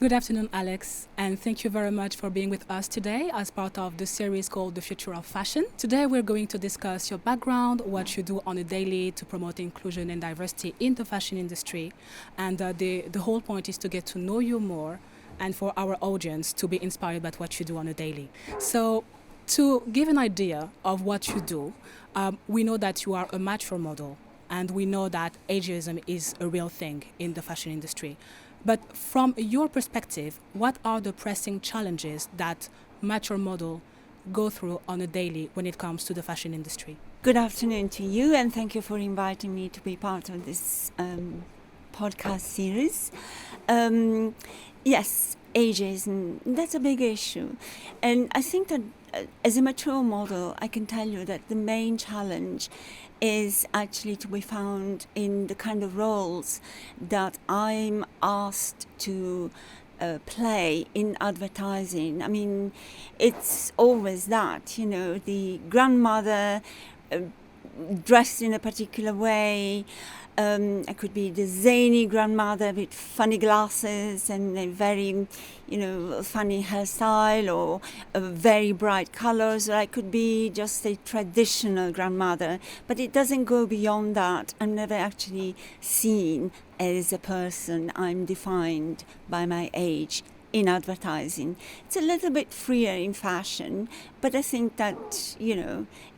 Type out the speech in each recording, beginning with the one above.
Good afternoon, Alex, and thank you very much for being with us today as part of the series called The Future of Fashion. Today, we're going to discuss your background, what you do on a daily to promote inclusion and diversity in the fashion industry. And the whole point is to get to know you more and for our audience to be inspired by what you do on a daily. So, to give an idea of what you do, we know that you are a mature model, and we know that ageism is a real thing in the fashion industry. But from your perspective, what are the pressing challenges that mature model go through on a daily when it comes to the fashion industry? Good afternoon to you, and thank you for inviting me to be part of this podcast series. Yes, ageism, that's a big issue. And I think that as a mature model, I can tell you that the main challenge is actually to be found in the kind of roles that I'm asked to play in advertising. I mean, it's always that, the grandmother dressed in a particular way. I could be the zany grandmother with funny glasses and a very, funny hairstyle or very bright colors. Or I could be just a traditional grandmother. But it doesn't go beyond that. I'm never actually seen as a person. I'm defined by my age in advertising. It's a little bit freer in fashion, but I think that,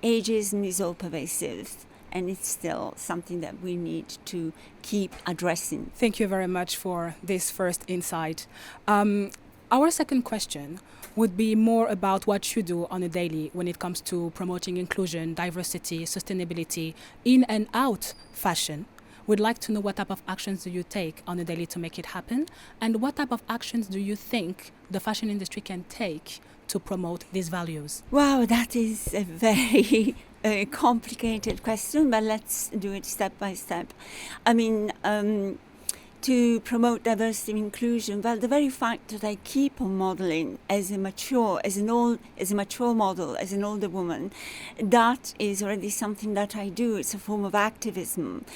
ageism is all pervasive. And it's still something that we need to keep addressing. Thank you very much for this first insight. Our second question would be more about what you do on a daily when it comes to promoting inclusion, diversity, sustainability in and out fashion. We'd like to know what type of actions do you take on a daily to make it happen, and what type of actions do you think the fashion industry can take to promote these values? Wow, that is a very complicated question, but let's do it step by step. I mean, to promote diversity and inclusion, well, the very fact that I keep on modeling as a mature model, as an older woman, that is already something that I do. It's a form of activism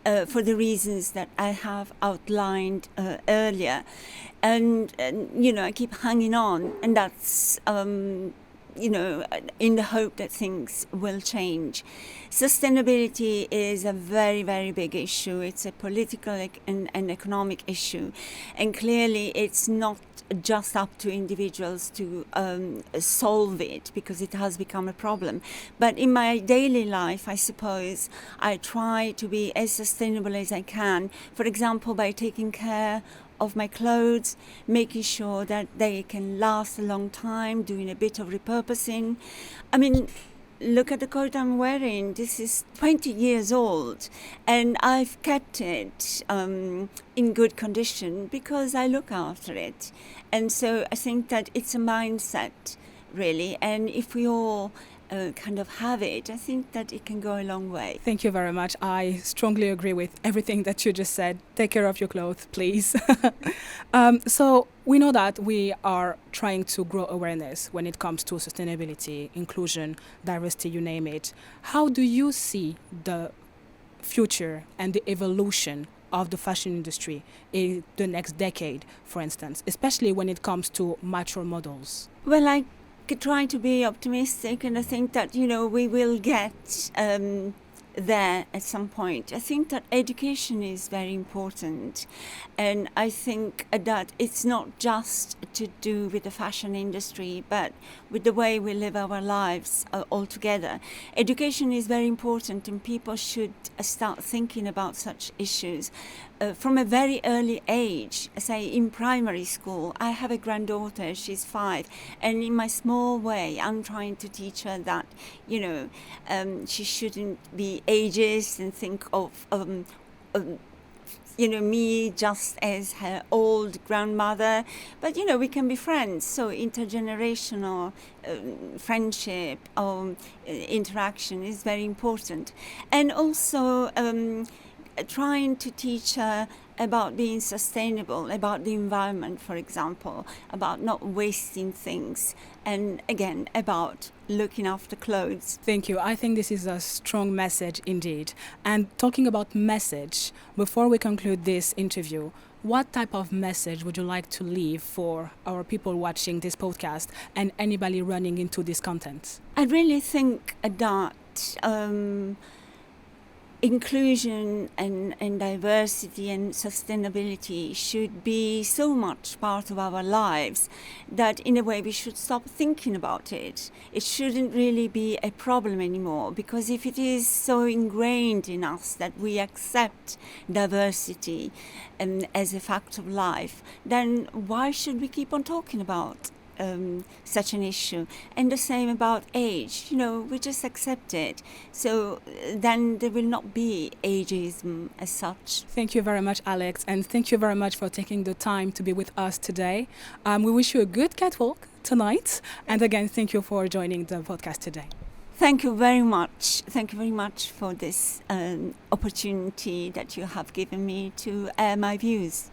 for the reasons that I have outlined earlier. And, I keep hanging on, and that's in the hope that things will change. Sustainability is a very, very big issue. It's a political and economic issue. And clearly it's not just up to individuals to solve it, because it has become a problem. But in my daily life, I suppose, I try to be as sustainable as I can. For example, by taking care of my clothes, making sure that they can last a long time, doing a bit of repurposing. I mean, look at the coat I'm wearing. This is 20 years old, and I've kept it in good condition because I look after it. And so I think that it's a mindset, really. And if we all kind of have it, I think that it can go a long way. Thank you very much. I strongly agree with everything that you just said. Take care of your clothes, please. So we know that we are trying to grow awareness when it comes to sustainability, inclusion, diversity, you name it. How do you see the future and the evolution of the fashion industry in the next decade, for instance, especially when it comes to mature models? Well, I try to be optimistic, and I think that we will get there at some point. I think that education is very important, and I think that it's not just to do with the fashion industry, but with the way we live our lives altogether. Education is very important, and people should start thinking about such issues from a very early age. Say in primary school, I have a granddaughter, she's 5, and in my small way I'm trying to teach her that she shouldn't be ageist and think of me just as her old grandmother, but we can be friends. So intergenerational friendship interaction is very important. And also trying to teach her about being sustainable, about the environment, for example, about not wasting things, and again, about looking after clothes. Thank you. I think this is a strong message indeed. And talking about message, before we conclude this interview, what type of message would you like to leave for our people watching this podcast and anybody running into this content? I really think that inclusion and diversity and sustainability should be so much part of our lives that in a way we should stop thinking about it. It shouldn't really be a problem anymore, because if it is so ingrained in us that we accept diversity as a fact of life, then why should we keep on talking about such an issue? And the same about age, we just accept it. So then there will not be ageism as such. Thank you very much, Alex, and thank you very much for taking the time to be with us today. We wish you a good catwalk tonight, and again, thank you for joining the podcast today. Thank you very much. Thank you very much for this opportunity that you have given me to air my views.